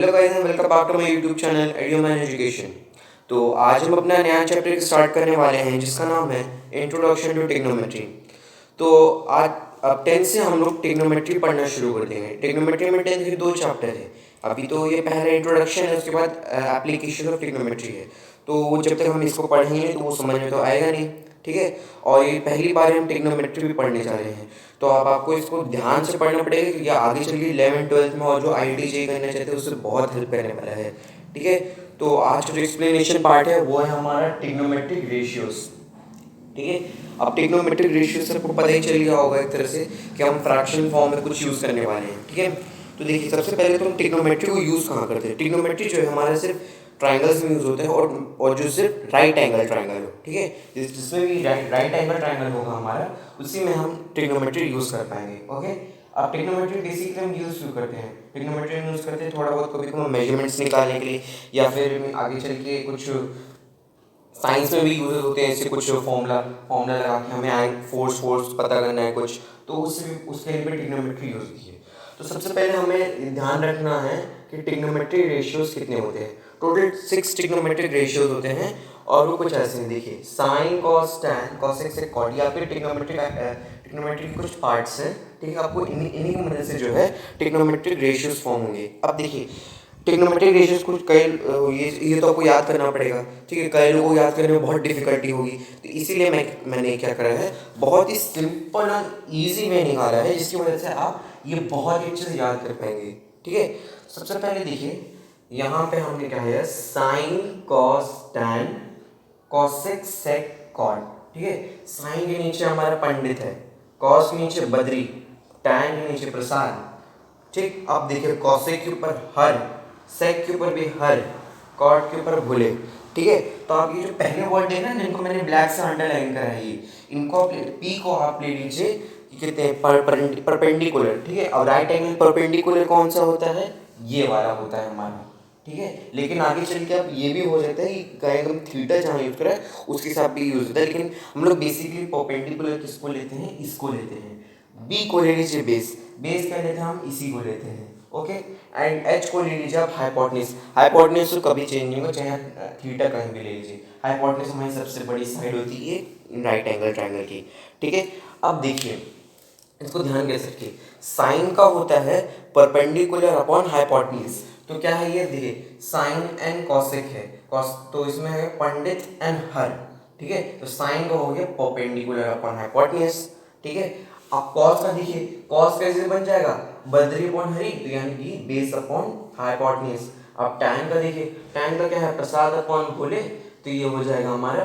Hello guys and welcome back to my YouTube channel एडियोमैन education. तो आज हम अपना नया चैप्टर स्टार्ट करने वाले हैं जिसका नाम है इंट्रोडक्शन टू ट्रिग्नोमेट्री। तो आज अब 10 से हम लोग ट्रिग्नोमेट्री पढ़ना शुरू कर देंगे। ट्रिग्नोमेट्री में 10 के दो चैप्टर है। अभी तो ये पहला इंट्रोडक्शन है, उसके बाद एप्लीकेशन ऑफ ट्रिग्नोमेट्री है। तो जब तक हम इसको पढ़ेंगे तो वो समझ में तो आएगा नहीं, ठीक है। और ये पहली बार हम ट्रिग्नोमेट्री भी पढ़ने जा रहे हैं, तो अब आपको इसको ध्यान से पढ़ना पड़ेगा क्योंकि आगे चल के 11th-12th में और जो IIT करना चाहते हैं उससे बहुत हेल्प करने वाला है, ठीक है। तो आज का जो एक्सप्लेनेशन पार्ट है वो है हमारा ट्रिग्नोमेट्रिक रेशियोज, ठीक है। अब ट्रिग्नोमेट्रिक रेशियो से आपको पता ही चल गया होगा एक तरह से कि हम फ्रैक्शन फॉर्म में कुछ यूज़ करने वाले हैं, ठीक है। तो देखिए सबसे पहले तो हम ट्रिग्नोमेट्री को यूज़ कहाँ करते हैं। ट्रिग्नोमेट्री जो है हमारा सिर्फ ट्राइंगल्स में यूज़ होता है और जो सिर्फ राइट एंगल ट्राइंगल हो, ठीक है। जिसमें भी राइट एंगल ट्राइंगल होगा हमारा, उसी में हम ट्रिग्नोमेट्री यूज़ कर पाएंगे, ओके। अब ट्रिग्नोमेट्री बेसिकली हम यूज़ क्यों करते हैं। ट्रिग्नोमेट्री हम यूज़ करते हैं थोड़ा बहुत कभी कभी मेजरमेंट्स निकालने के लिए, या फिर आगे चल के कुछ साइंस में भी यूज होते हैं। ऐसे कुछ फॉर्मूला लगा के हमें फोर्स पता करना है कुछ, तो उसके लिए भी ट्रिग्नोमेट्री यूज होती है। तो सबसे पहले हमें ध्यान रखना है कि ट्रिग्नोमेट्रिक रेशियोज कितने होते हैं। टोटल 6 ट्रिग्नोमेट्रिक रेशियोज होते हैं और वो कुछ ऐसे हैं। देखिए sine cos tan cosec sec cot, ये आपके ट्रिग्नोमेट्री के कुछ पार्ट्स हैं, ठीक है। आपको इन्हीं की मदद से जो है ट्रिग्नोमेट्रिक रेशियोज फॉर्म होंगे। अब देखिए ट्रिग्नोमेट्रिक रेशियोज कुछ कई ये तो आपको याद करना पड़ेगा, ठीक है। कई लोगों को याद करने में बहुत डिफिकल्टी होगी, तो इसीलिए मैंने क्या करा है, बहुत ही सिंपल और ईजी वे निकाला है जिसकी वजह से आप ये बहुत ही अच्छे से याद कर पाएंगे, ठीक है। सबसे पहले देखिए यहाँ पे हमने क्या है, sine cos tan cosec sec cot, ठीक है। साइन के नीचे हमारा पंडित है, कॉस के नीचे बद्री, टैन के नीचे प्रसाद, ठीक। अब देखिए कॉसेक के ऊपर हर, सेक के ऊपर भी हर, कॉट के ऊपर भूले, ठीक है। तो आप ये जो पहले वर्ड है ना जिनको मैंने ब्लैक से अंडरलाइन करा है, ये इनको पी को आप ले लीजिए, कहते हैं परपेंडिकुलर, ठीक है। अब राइट एंगल परपेंडिकुलर कौन सा होता है, ये वाला होता है हमारा, ठीक है। लेकिन आगे चल के अब ये भी हो जाता है कि कहीं हम थीटा जहाँ यूज करें उसके हिसाब भी यूज होता है, लेकिन हम लोग बेसिकली परपेंडिकुलर किसको लेते हैं, इसको लेते हैं। बी को ले लीजिए बेस, बेस क्या लेते हैं हम, इसी को लेते हैं, ओके। एंड एच को ले लीजिए आप हाइपोटेन्यूज, हाइपोटेन्यूज तो कभी चेंज नहीं होगा चाहे थीटा कहीं भी ले लीजिए। हाइपोटेन्यूज हमारी सबसे बड़ी साइड होती है राइट एंगल ट्रायंगल की, ठीक है। अब देखिए इसको ध्यान दे सकते, साइन का होता है परपेंडिकुलर अपॉन हाइपोटेन्यूज। तो क्या है ये, देखिए साइन एंड कॉसेक है, कॉस तो इसमें है पंडित एंड हर, ठीक है। तो साइन का हो गया परपेंडिकुलर अपॉन हाइपोटेन्यूज, ठीक है। अब कॉस का देखिए, कॉस कैसे बन जाएगा, बद्री अपॉन हरी, तो यानी कि बेस अपॉन हाइपोटेन्यूज। अब टैन का देखिए, टैन का क्या है, प्रसाद अपॉन भोले, तो ये हो जाएगा हमारा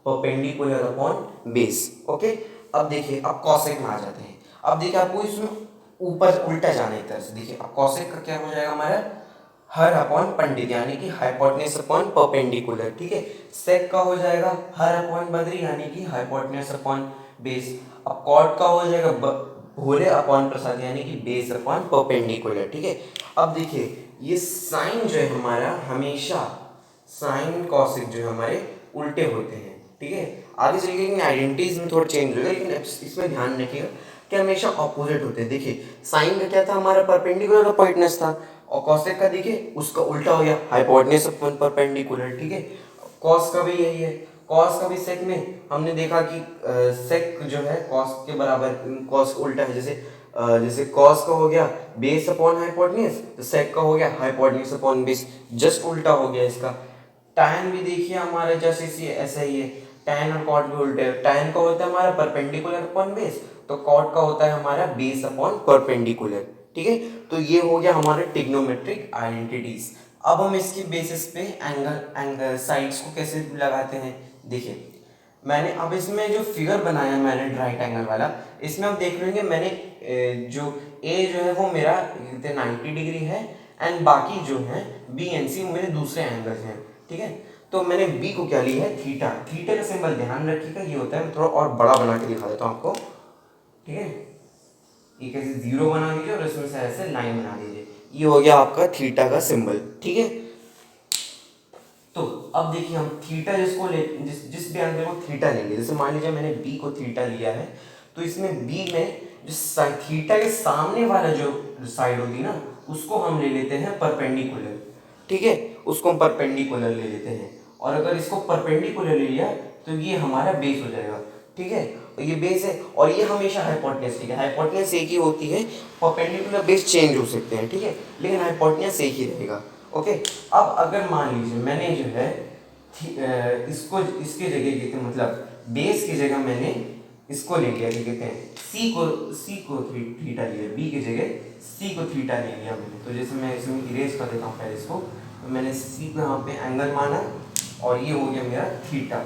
परपेंडिकुलर अपॉन बेस, ओके। अब देखिए अब कॉसेक में आ जाते हैं। अब देखिए आपको इसमें ऊपर उल्टा जाने की तरह से, देखिए अब कॉसेक का क्या हो जाएगा हमारा, हर अपॉन पंडित यानी कि हाइपोटेन्यूज अपॉन परपेंडिकुलर, ठीक है। सेक का हो जाएगा हर अपॉन बद्री यानी कि हाइपोटेन्यूज अपॉन बेस। अब कॉट का हो जाएगा भोले अपॉन प्रसाद यानी कि बेस अपॉन परपेंडिकुलर, ठीक है। अब देखिए ये साइन जो है हमारा हमेशा, साइन कॉसेक जो है हमारे उल्टे होते हैं, ठीक है। आगे चल के आइडेंटिटीज में थोड़ा चेंज होगा, लेकिन इसमें ध्यान रखिएगा कि हमेशा ऑपोजिट होते हैं। देखिए साइन का क्या था हमारा, परपेंडिकुलर अपॉइंटनेस था, और कॉसेक का देखिए उसका उल्टा हो गया, हाइपोटेन्यूज अपॉन परपेंडिकुलर, ठीक है। कॉस का भी यही है, कॉस का भी सेक में हमने देखा कि सेक जो है कॉस के बराबर, कॉस उल्टा है। जैसे कॉस का हो गया बेस अपॉन हाइपोटेन्यूज, तो सेक का हो गया हाइपोटेन्यूज अपॉन बेस, जस्ट उल्टा हो गया इसका। टैन भी देखिए हमारे जैसे इसी ऐसा ही है, टैन और कॉट भी उल्टे है। टैन का होता है हमारा परपेंडिकुलर अपॉन बेस, तो कॉट का होता है हमारा बेस अपॉन परपेंडिकुलर, ठीक है। तो ये हो गया हमारे ट्रिग्नोमेट्रिक आइडेंटिटीज। अब हम इसकी बेसिस पे एंगल साइड्स को कैसे लगाते हैं, देखिए मैंने अब इसमें जो फिगर बनाया मैंने राइट एंगल वाला, इसमें आप देख लेंगे मैंने जो ए जो है वो मेरा 90 डिग्री है, एंड बाकी जो है बी एंड सी मेरे दूसरे एंगल्स हैं, ठीक है। तो मैंने बी को क्या लिया है, थीटा। थीटा का सिंबल ध्यान रखिएगा ये होता है, मैं थोड़ा और बड़ा बना के दिखा देता हूँ आपको, ठीक है। एक ऐसे जीरो बना दीजिए और इसमें से ऐसे लाइन बना दीजिए, ये हो गया आपका थीटा का सिंबल, ठीक है। तो अब देखिए हम थीटा जिसको ले जिस भी एंगल को थीटा लेंगे, जैसे मान लीजिए मैंने बी को थीटा लिया है, तो इसमें बी में जो थीटा के सामने वाला जो साइड होगी ना उसको हम ले लेते हैं परपेंडिकुलर, ठीक है, उसको हम परपेंडिकुलर ले लेते हैं। और अगर इसको परपेंडिकुलर ले लिया तो ये हमारा बेस हो जाएगा, ठीक है, और ये बेस है और ये हमेशा हाइपोटेन्यूज, ठीक है, हाइपोटेन्यूज एक ही होती है, परपेंडिकुलर बेस चेंज हो सकते हैं, ठीक है, लेकिन हाइपोटेन्यूज एक ही रहेगा। ओके, अब अगर मान लीजिए मैंने जो है इसको इसके जगह कहते हैं, मतलब बेस की जगह मैंने इसको ले लिया, क्या कहते हैं, सी को थीटा लिया, बी की जगह सी को थीटा ले लिया मैंने। तो जैसे मैं इसमें इरेज कर देता हूँ पहले इसको, तो मैंने सी को यहाँ पे एंगल माना और ये हो गया मेरा थीटा,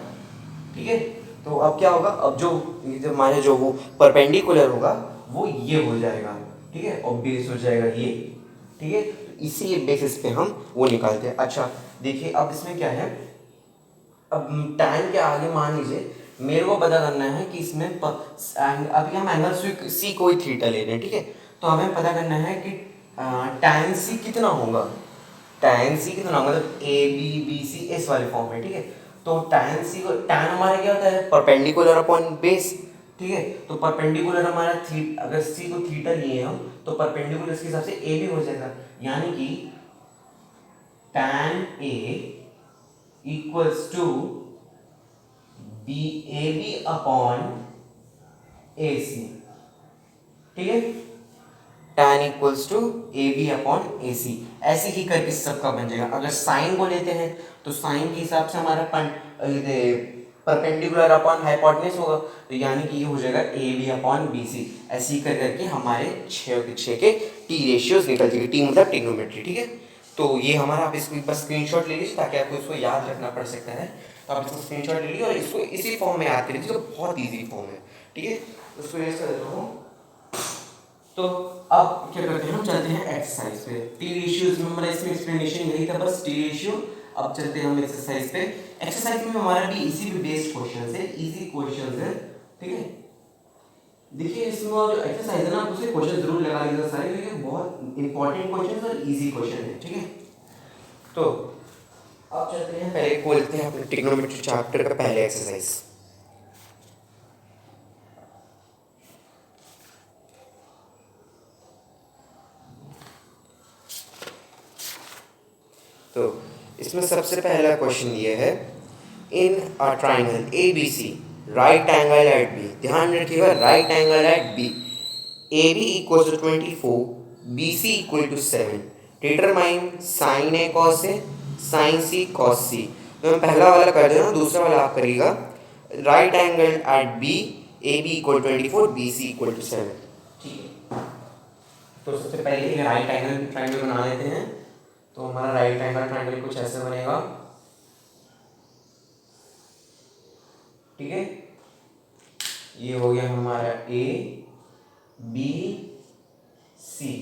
ठीक है। तो अब क्या होगा, अब जो माने जो वो परपेंडिकुलर होगा वो ये हो जाएगा, ठीक है, और बेस हो जाएगा ये, ठीक है। तो इसी बेसिस पे हम वो निकालते हैं। अच्छा देखिए अब इसमें क्या है, अब टाइम के आगे मान लीजिए मेरे को पता करना है कि इसमें अभी हम एंगल सी कोई थीटा ले रहे हैं, ठीक है, तो हमें पता करना है कि tan सी कितना होगा, tan सी कितना होगा, मतलब ए बी बी सी इस वाले फॉर्म में, ठीक है। तो tan सी को, tan हमारा क्या होता है, परपेंडिकुलर अपॉन बेस, ठीक है, तो परपेंडिकुलर हमारा अगर सी को थीटा लिए हम तो परपेंडिकुलर इसके हिसाब से ए भी हो जाएगा, यानी कि tan A equals to B A B upon A C, ठीक है, tan equals to A B upon A C, ऐसे ही करके सबका बन जाएगा। अगर साइन को लेते हैं तो साइन के हिसाब से हमारा परपेंडिकुलर अपॉन हाइपोटेन्यूज होगा, तो यानी कि ये हो जाएगा A B upon B C, ऐसे ही कर करके हमारे छः के टी रेशियोज निकल जाएंगे, टी मतलब ट्रिग्नोमेट्री, ठीक है। तो ये हमारा, आप इसको बस स्क्रीनशॉट ले लीजिए ताकि आपको इसको याद रखना पड़ सकता है, तो आप इसको स्क्रीनशॉट ले लीजिए और इसको इसी फॉर्म में याद कर लीजिए, तो बहुत ईजी फॉर्म है, ठीक है। उसको यूज कर देता हूँ। तो अब क्या करते हैं, हम चलते हैं एक्सरसाइज पे, टी रेशियोज में हमारा इसमें एक्सप्लेनेशन यही था, बस टी रेशियो। अब चलते हैं हम एक्सरसाइज पे। एक्सरसाइज में हमारा भी इसी पे बेस्ड क्वेश्चंस है, इजी क्वेश्चंस है, ठीक है। देखिए इसमें जो एक्सरसाइज है ना, आप उसके क्वेश्चन जरूर लगा लीजिए सारे, क्योंकि बहुत इंपॉर्टेंट क्वेश्चंस और इजी क्वेश्चन है, ठीक है। तो अब चलते हैं, पहले खोलते हैं अपने ट्रिग्नोमेट्री चैप्टर का पहले एक्सरसाइज। तो इसमें सबसे पहला क्वेश्चन ये है, in a triangle A B C right angle at B, ध्यान रखिएगा right angle at B, A B equal to 24, B C equal to 7, determine sine A cos A, sine C cos C. तो मैं पहला वाला कर देना, दूसरा वाला आप करिएगा, right angle at B, A B equal 24, B C equal to 7, ठीक है। तो सबसे पहले राइट एंगल ट्राइंगल बना लेते हैं। तो हमारा राइट एंगल ट्राइंगल कुछ ऐसे बनेगा, ठीक है, ये हो गया हमारा ए बी सी,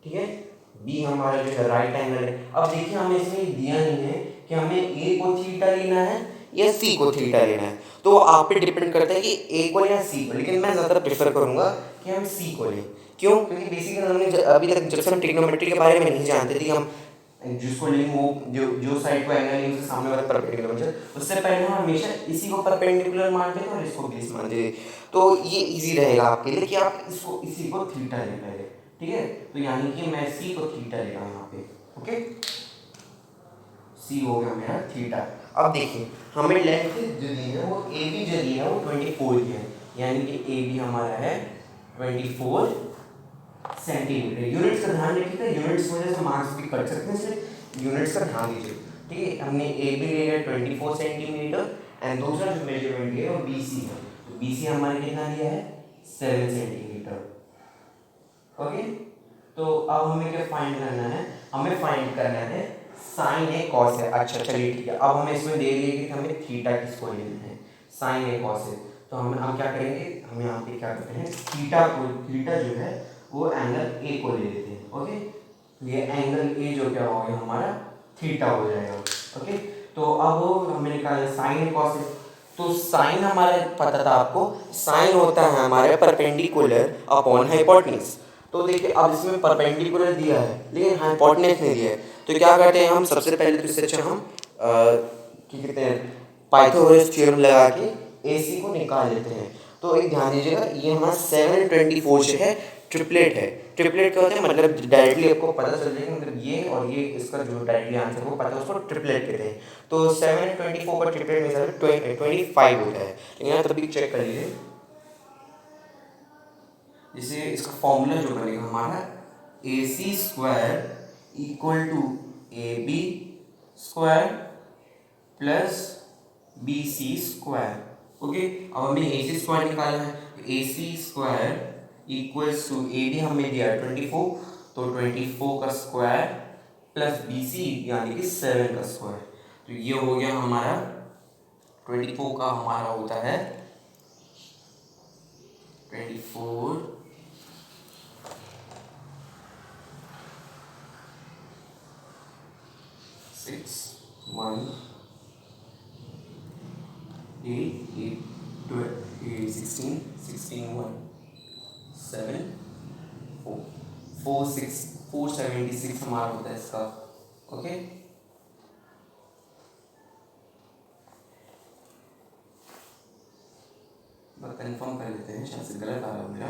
ठीक है, बी हमारा जो है राइट एंगल है। अब देखिए हमें इसमें दिया नहीं है कि हमें ए को थीटा लेना है या सी को थीटा लेना है, तो आप पे डिपेंड करता है कि ए को या सी को, लेकिन मैं ज़्यादा प्रेफर करूंगा कि हम सी को लें। क्यों? क्योंकि बेसिकली हमने अभी तक जब से हम ट्रिग्नोमेट्री के बारे में नहीं जानते थे, हम जिसको लेंगे वो जो साइड को एंगल लेंगे उसके सामने वाला परपेंडिकुलर बन जाए, उससे पहले हम हमेशा इसी को परपेंडिकुलर मानते थे और इसको बेस मानते थे। तो ये इजी रहेगा आपके लिए कि आप इसको इसी को थीटा लें पहले, ठीक है। तो यानी कि मैं सी को थीटा ले रहा हूँ यहाँ पे, ओके, सी हो गया मेरा थीटा। अब देखिए हमें लेंथ जो दी है वो ए बी जो दी है वो 24 की है, यानी कि ए बी हमारा है 24 सेंटीमीटर। यूनिट्स का ध्यान रखिएगा, यूनिट्स वजह से मार्क्स भी कट सकते हैं, इसलिए यूनिट्स का ध्यान दीजिए, ठीक है। हमने ए बी ले लिया 24 सेंटीमीटर एंड दूसरा जो मेजरमेंट है वो बी सी है, तो बी सी हमारे कितना दिया है 7 सेंटीमीटर, ओके। तो अब हमें क्या फाइंड करना है, हमें फाइंड करना है साइन ए कॉस ए। अच्छा चलिए ठीक है, अब हमें इसमें दे दिए कि हमें थीटा किसको लेना है, साइन ए कॉस ए। तो हम क्या करेंगे, हम यहाँ पे क्या करते हैं, थीटा को, थीटा जो है वो एंगल ए को ले लेते हैं, ओके। तो ये एंगल ए जो क्या हो गया हमारा थीटा हो जाएगा, ओके। तो अब हमें निकालना साइन ए कॉस ए। तो साइन हमारा पता था आपको, साइन होता है हमारे परपेंडिकुलर अपॉन हाइपोटेन्यूज। तो देखिए अब इसमें परपेंडिकुलर दिया है लेकिन हाइपोटेन्यूज नहीं दिया है, तो क्या करते हैं हम, सबसे पहले तो इससे अच्छा हम क्या कहते हैं पाइथागोरस थ्योरम लगा के AC को निकाल लेते हैं। तो एक ध्यान दीजिएगा, ये हमारा 7 24 जो है ट्रिपलेट है। ट्रिपलेट क्या होता है, मतलब डायरेक्टली आपको पता चल जाएगा, मतलब ये और ये इसका जो डायरेक्टली आंसर को पता है उसको ट्रिपलेट कहते हैं। तो 7 और 24 का ट्रिपलेट में 25 होता है। लेकिन यहाँ तभी चेक कर लीजिए, जैसे इसका फॉर्मूला जो बनेगा हमारा AC² equal to AB² plus BC²। Okay, अब हमें AC² निकालना है। AC² इक्वल्स टू AB हमें दिया 24, तो 24 का स्क्वायर प्लस BC यानी कि 7 का स्क्वायर। तो ये हो गया हमारा 24 का हमारा होता है 24 6 1 8 8 12 16 16 1 7 4 476 हमारा होता है इसका। ओके, कंफर्म कर लेते हैं, शायद से गलत आ रहा है मेरा।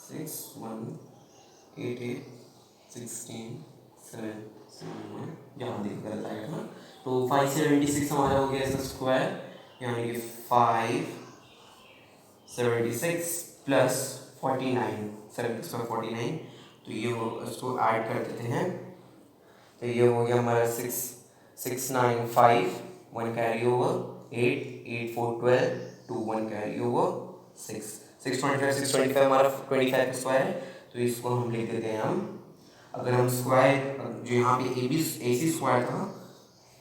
6 1 8 8 16 7 1, यहाँ देखिए गलत आएगा ना। तो 576 हमारा हो गया इसका स्क्वायर, यानी कि 576 प्लस 49, 7 स्क्वायर 49। तो ये हो, इसको ऐड कर देते हैं, तो ये हो गया हमारा 6 6 9 5 1 कैरी ओवर 8 8 4 12 2 1 कैरी ओवर 6 625 625 हमारा 25 का स्क्वायर है। तो इसको हम लिख देते हैं हम, अगर हम स्क्वायर जो यहाँ पे AC² था,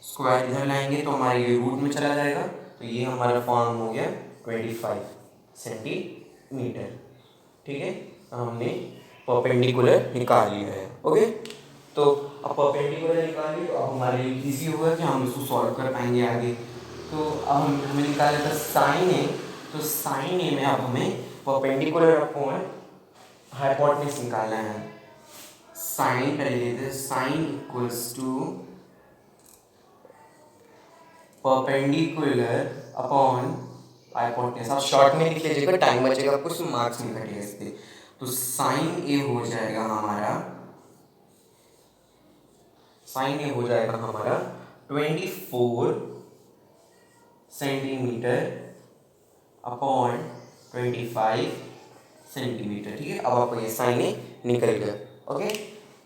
स्क्वायर इधर लाएंगे तो हमारे ये रूट में चला जाएगा। तो ये हमारा फॉर्म हो गया 25 सेंटीमीटर। ठीक है, हमने परपेंडिकुलर निकाल लिया है। ओके, तो अब परपेंडिकुलर निकाल लिया, तो अब हमारे लिए इजी होगा कि हम इसको सॉल्व कर पाएंगे आगे। तो अब हमें निकाला था साइन ए, तो साइन ए में अब हमें परपेंडिकुलर अपॉन हाइपोटेन्यूज निकालना है। साइन पहले लेते हैं, sine equals to perpendicular upon hypotenuse. आप शॉर्ट में लिख लीजिएगा, टाइम बचेगा, कुछ मार्क्स नहीं घटेगा इस पे। तो साइन ए हो जाएगा हमारा, साइन ए हो जाएगा हमारा 24 सेंटीमीटर अपॉन 25 सेंटीमीटर। ठीक है, अब आपको ये साइन ए निकल गया। ओके,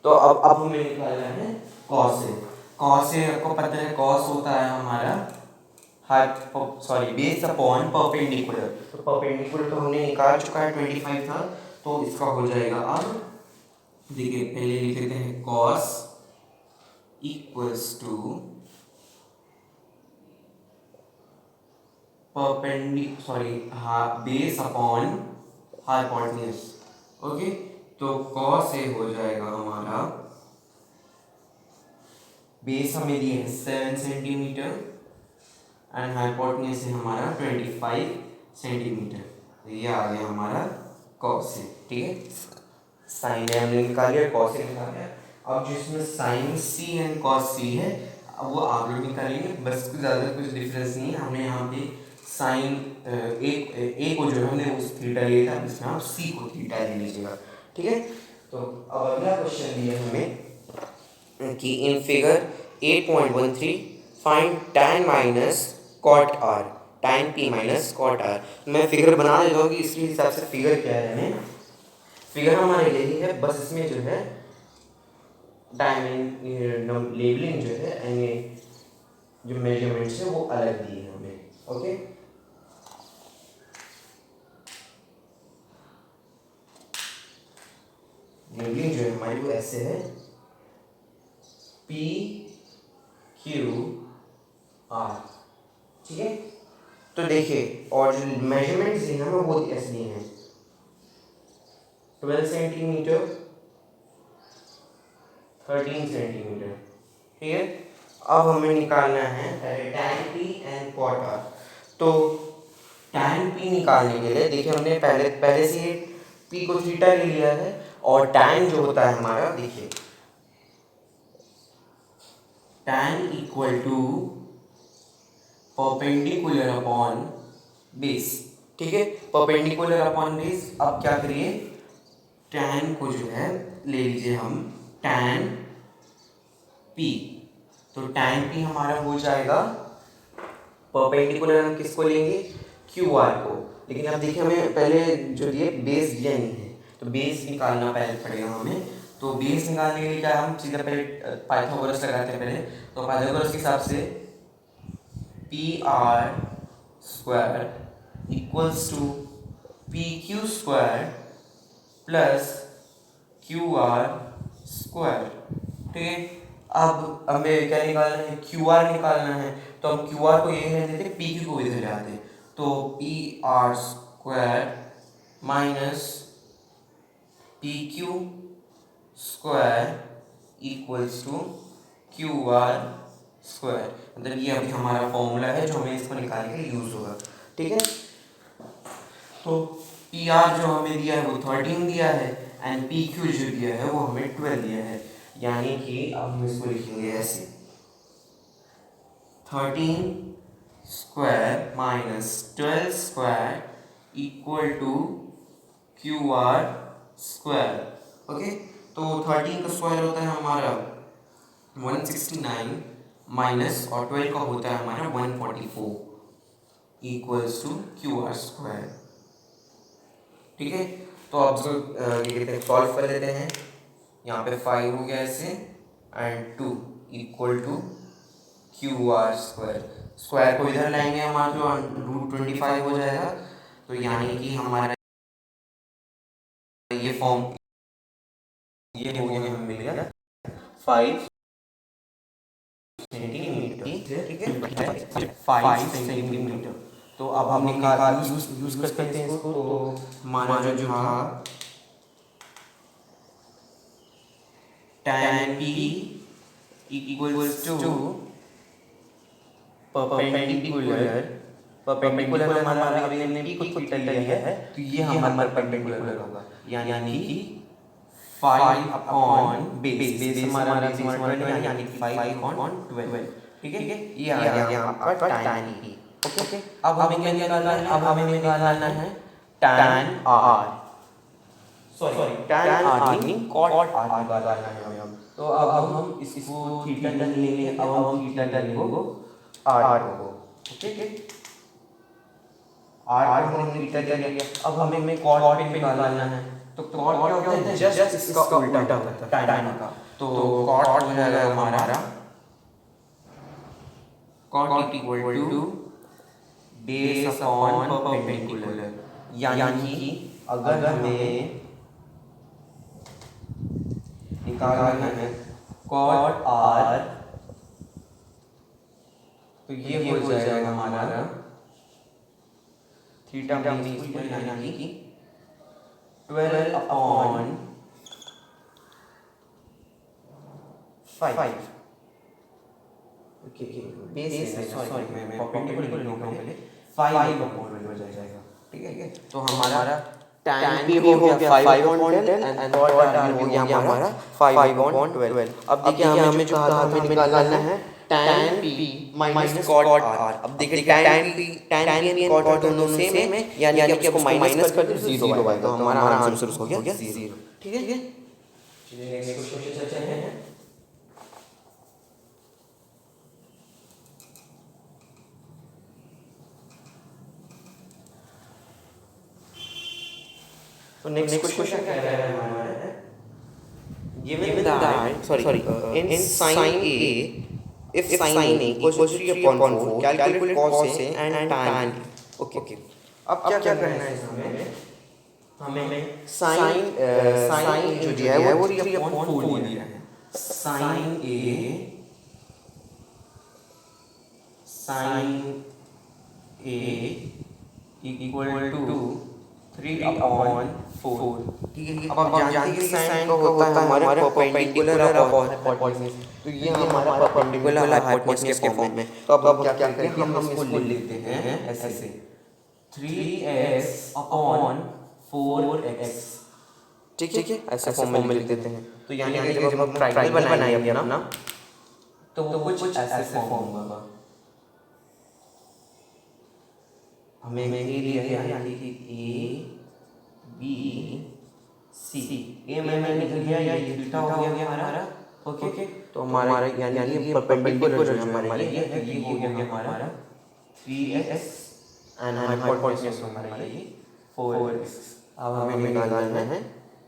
तो अब हमें निकालना है कॉस ए। कॉस ए आपको पता है, कॉस होता है हमारा बेस अपॉन परपेंडिकुलर। तो परपेंडिकुलर तो हमने निकाल चुका है, 25 था, तो इसका हो जाएगा। अब देखिए, पहले लिख लेते हैं cos equals to base upon hypotenuse. Okay, तो कॉस ए हो जाएगा हमारा, बेस हमें दिए हैं 7 सेंटीमीटर एंड हाइपोटेन्यूज है हमारा 25 सेंटीमीटर। तो ये आ गया हमारा कॉस ए। ठीक है, साइन ए हमने निकाल लिया, कॉस ए निकाल लिया। अब जिसमें साइन सी एंड कॉस सी है, अब वो आप लोग निकालेंगे, बस ज़्यादा कुछ डिफरेंस नहीं है। हमने यहाँ पे साइन ए को जो हमने उस थीटा लिया था, इसमें आप सी को थीटा ले लीजिएगा। ठीक है, तो अब अगला क्वेश्चन दिया हमें कि in figure 8.13 find tan minus cot R, tan p minus cot R. मैं फिगर बना देता हूँ कि इसके हिसाब से फिगर क्या है। हमें फिगर हमारे यही है, बस इसमें जो है डायमेंशन लेबलिंग जो है एंड जो मेजरमेंट्स है वो अलग दी है हमें। ओके, लेबलिंग जो है हमारी वो ऐसे है, PQR। ठीक है, तो देखिए, और जो मेजरमेंट्स दिए हैं वो ऐसे दिए हैं 12 सेंटीमीटर 13 सेंटीमीटर। ठीक है, अब हमें निकालना है tan P and cot R। तो tan P निकालने के लिए देखिए, हमने पहले से P को थीटा ले लिया है, और tan जो होता है हमारा, देखिए tan equal to perpendicular upon base. ठीक है, परपेंडिकुलर अपॉन बेस। अब क्या करिए, tan को जो है ले लीजिए हम tan p, तो tan p हमारा हो जाएगा परपेंडिकुलर, हम किसको लेंगे, क्यू आर को। लेकिन अब देखिए हमें पहले जो दिए बेस दिया नहीं है, तो बेस निकालना पहले पड़ेगा हमें। तो बेस निकालने के लिए क्या, हम सीधा पहले पाइथागोरस लगाते हैं पहले। तो पाइथागोरस के हिसाब से P R square equals to P Q square plus Q R square. ठीक है, अब हमें क्या निकालना है, क्यू आर निकालना है। तो हम क्यू आर को ये रहने देते, पी क्यू को इधर ले आते हैं। तो P R square minus P Q square equals to Q R square. मतलब ये अभी हमारा फॉर्मूला है जो हमें इसको निकालने के लिए यूज होगा। ठीक है, तो पी आर जो हमें दिया है वो 13 दिया है, एंड पी क्यू जो दिया है वो हमें 12 दिया है। यानी कि अब हम इसको लिखेंगे ऐसे, 13 square minus 12 square equal to Q R square. Okay, तो 13 का स्क्वायर होता है हमारा 169 माइनस, और 12 का होता है हमारा 144 equals to Q R square. ठीक है, तो अब ये कहते हैं सॉल्व कर लेते हैं। यहाँ पे 5 हो गया ऐसे, and 2 equal to Q R square. Square को इधर लाएंगे हमारा जो √25 हो जाएगा। तो यानी कि हमारा ये फॉर्म ये हो गया, हमें मिल गया 5 सेंटीमीटर। ठीक है, 5 सेंटीमीटर। तो अब हम यूज करते हैं इसको। तो हमारा जो था tan p equals to perpendicular हमारा अभी हमने p को थीटा लिया है, तो ये हमारा परपेंडिकुलर होगा। यानी कि 5 अपॉन बेस हमारा 12 है, यानी कि 5 अपॉन 12। ठीक है, ये आ गया आपका tan p। ओके, अब हमें क्या निकालना है, अब हमें निकालना है tan r, sorry tan r mean cot r निकालना है हमें। तो अब हम इसको थीटा लेंगे, अब हम थीटा लेंगे r को। ठीक है, r को हमने थीटा लिया, अब हमें cot पे निकालना है। तो cot क्या होता है, जस्ट इसका उल्टा होता है tan का। तो cot हो जाएगा हमारा cot equal to base upon perpendicular. यानी कि अगर हमें निकालना है cot r, तो ये हो जाएगा हमारा थीटा यानी कि 12 अपॉन 5। ओके, बेस सॉरी मैं परपेंडिकुलर लिख रहा हूं पहले, 5 अपॉन 12 हो जाएगा। ठीक है, तो हमारा tan p हो गया 5 अपॉन 10 एंड cot r हो गया हमारा 5 अपॉन 12। अब देखिए हमें जो कहा था हमें निकालना है tan p minus cot r। अब देखिए tan p एंड cot दोनों सेम है, यानी कि अब इसको माइनस कर दो 0 आएगा, तो हमारा आंसर हो गया 0। ठीक है, चलिए नेक्स्ट क्वेश्चन चलते हैं। तो नेक्स्ट क्वेश्चन क्या कह रहा है हमारा, given that in sin a, if sin a equals to 3/4, calculate cos a and tan a। Okay, अब क्या करना है इसमें, हमें sin जो दिया है वो 3/4 दिया है। sin a equal to 3/4। ठीक है, अब आप जानते हैं कि साइन का होता है हमारा परपेंडिकुलर हाइपोटेनस। तो ये हमारा परपेंडिकुलर हाइपोटेनस के फॉर्म में। तो अब क्या करते हैं, हम इसको लिखते हैं ऐसे 3x अपॉन 4x। ठीक है, ऐसे फॉर्म में लिख देते हैं। तो यानी कि जब हम ट्रायंगल बनाएंगे अपना, तो वो कुछ ऐसे फॉर्म होगा। हमें ए दिया है, यानी कि ए बी सी। ए मैंने लिख लिया, ये थीटा हो गया हमारा। ओके, तो हमारा यानी ये परपेंडिकुलर जो है हमारे ये हो गया हमारा 3x एंड हाइपोटेन्यूज हमारा ये 4x। अब हमें निकालना है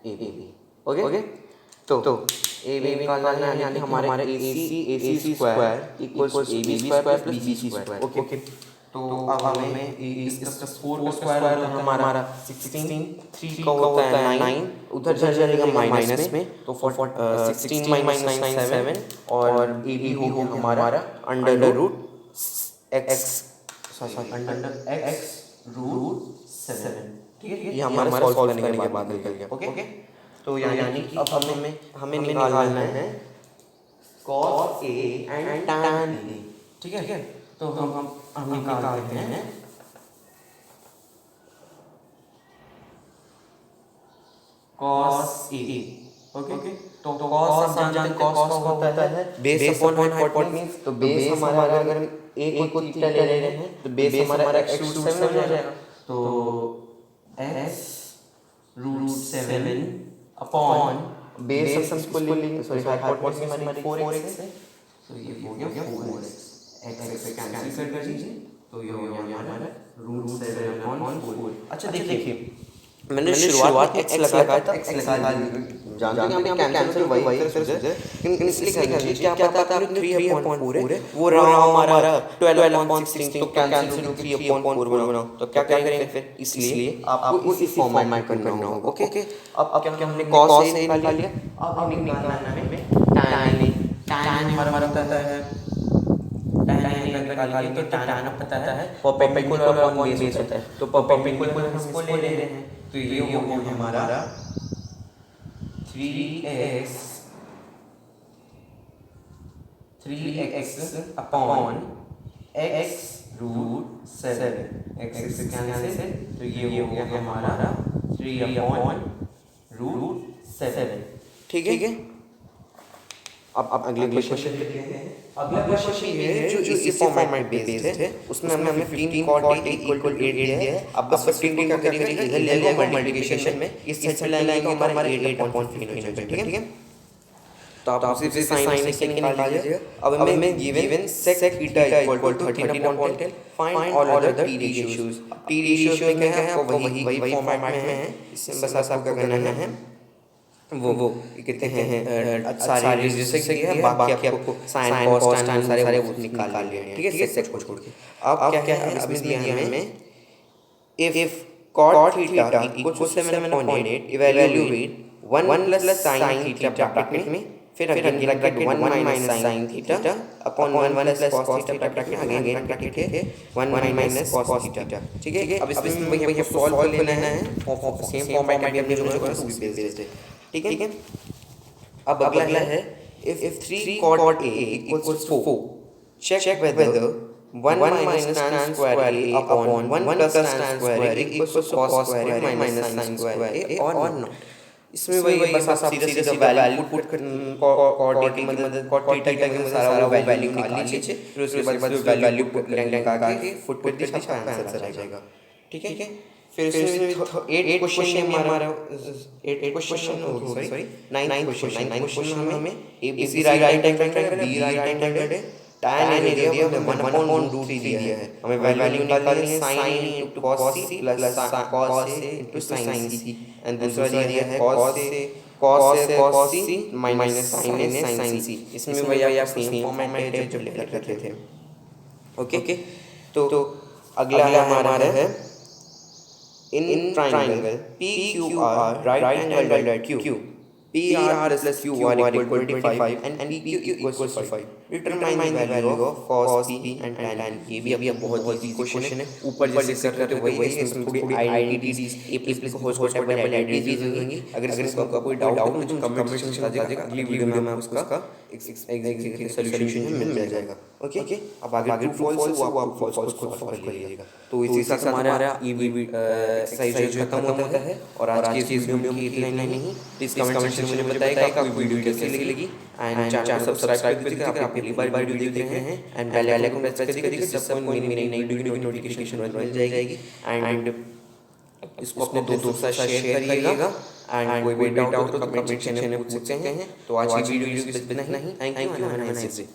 ए बी। ओके, तो ए बी निकालना है, यानी हमारा A C square equals A B square plus B C square. Okay, तो अब हमें इसका 4 का स्क्वायर होता है हमारा 16, 3 का होता है 9, उधर चल जाएगा माइनस में, तो 16 माइनस 9 7, और ए बी हो गया हमारा अंडर रूट x रूट 7। ठीक है, ये हमारा सॉल्व करने के बाद निकल गया। ओके, तो यानी कि अब हमें निकालना है cos A and tan A। ठीक है, तो हम निकालते हैं cos A। ओके, तो cos आप जानते हैं, cos का होता है बेस अपॉन हाइपोटेन्यूज। तो बेस हमारा अगर हम a को थीटा ले रहे हैं तो बेस हमारा x रूट 7 हो जाएगा। तो x रूट 7 अपॉन बेस हम इसको लेंगे, सॉरी हाइपोटेन्यूज हमारी 4x है, तो ये हो गया 4x। x से कैंसिल कर दीजिए, तो ये हो गया हमारा रूट 7 अपॉन 4। अच्छा देखिए, मैंने शुरुआत में x लगाया था, x लगा जानते हैं आप कैंसिल वही फिर से, लेकिन इसलिए कर दीजिए क्या पता आपने 3/4 है वो रहा हमारा 12/16, तो कैंसिल हो 3/4 बनाओ, तो क्या करेंगे फिर, इसलिए आपको इसी फॉर्मेट में करना होगा। ओके, अब क्या हमने cos A निकाल लिया, अब हमें निकालना है tan A। tan हमारा पता है, tan A निकाल लिया, तो tan पता है परपेंडिकुलर अपॉन बेस होता है, तो परपेंडिकुलर हम इसको ले रहे हैं, तो ये हो गया हमारा 3x upon x root 7। x से कैंसिल, तो ये हो गया हमारा 3 अपॉन रूट 7। ठीक है, अब अगले क्वेश्चन पे देखते हैं। अगला क्वेश्चन ये है जो इसी फॉर्मेट में बेस्ड है, उसमें हमने 15 cot A इक्वल टू 8 दिया है। अब बस 15 को क्या करेगा, इधर ले लेगा मल्टीप्लिकेशन में, इस साइड पे लाएंगे तो हमारा 8/15 हो जाएगा। ठीक है, तो आप उसी से साइन से निकाल लीजिए। अब हमें given sec theta equal to 13/10, find all other t ratios. t ratios में क्या है, आपको वही फॉर्मेट में है, इसमें बस आपको क्या करना है, वो कहते हैं सारे रेजिस्टेंस से है, बाकी आपको साइन कॉस tan सारे वो निकाल लिए हैं। ठीक है, सेक को छोड़ के। अब क्या है, अब इसमें दिया है हमें if cot theta equal to 7/8, evaluate 1 plus sin theta bracket में, फिर again bracket 1 minus sin theta upon 1 plus cos theta bracket में, अगेन ब्रैकेट है 1 माइनस cos थीटा। ठीक है, अब इसमें वही सॉल्व कर लेना है, सेम फॉर्मेट में हमने जो है उसी बेस्ड है। ठीक है, अब अगला है if 3 cot A equals 4, check whether 1 minus tan square A upon 1 plus tan square A equals to cos square A minus sin square A or not। इसमें वही बस आप सीधा वैल्यू पुट cot A की मदद, cot थीटा की मदद सारा वो वैल्यू निकाल लीजिए, फिर उसके बाद वैल्यू पुट लगा के फुट पुट दिस आपका आंसर आ जाएगा। ठीक है, फिर इसमें 8 क्वेश्चन में हमारा 8 क्वेश्चन सॉरी 9 क्वेश्चन में हमें ABC right angle triangle, B right angle है, tan A दिया हमें 1/√3 दिया है, हमें वैल्यू निकालनी है sin into cos C plus cos A into sin C, and दूसरा दिया है cos C minus sin A sin C। इसमें वही आप सेम फॉर्मेट है जो लिख रखे थे। ओके, तो अगला हमारा है in triangle PQR right angled at Q, PR plus QR equal to 25 and PQ equals to 5, determine the value of cos P and tan। ये भी अब बहुत इजी क्वेश्चन है, ऊपर जैसे कर रहे थे वही है, इसमें थोड़ी identities A plus whole table identities होंगी। अगर इसमें आपका कोई डाउट हो तो कमेंट सेक्शन में बता देगा, अगली वीडियो में आपको उसका एक सॉल्यूशन मिल जाएगा। ओके अब आगे ट्रू फॉल्स है वो आप ट्रू फॉल्स को सॉल्व कर लीजिएगा। तो इसी के साथ हमारा ये एक्सरसाइज जो खत्म होता है। और आज की इस वीडियो में इतना ही नहीं। प्लीज़ कमेंट सेक्शन में बताइएगा कि आपको वीडियो कैसी लगी एंड चैनल को सब्सक्राइब कर दीजिएगा आप पहली बार वीडियो देख रहे हैं एंड बेल आइकन प्रेस कर दीजिएगा जिससे आपको मेरी नई वीडियो की नोटिफिकेशन मिल जाएगी। एंड इसको अपने दोस्तों के साथ शेयर करिएगा एंड कोई भी डाउट हो तो कमेंट सेक्शन में पूछ सकते हैं। तो आज की वीडियो इतना ही। Thank you, have a nice day.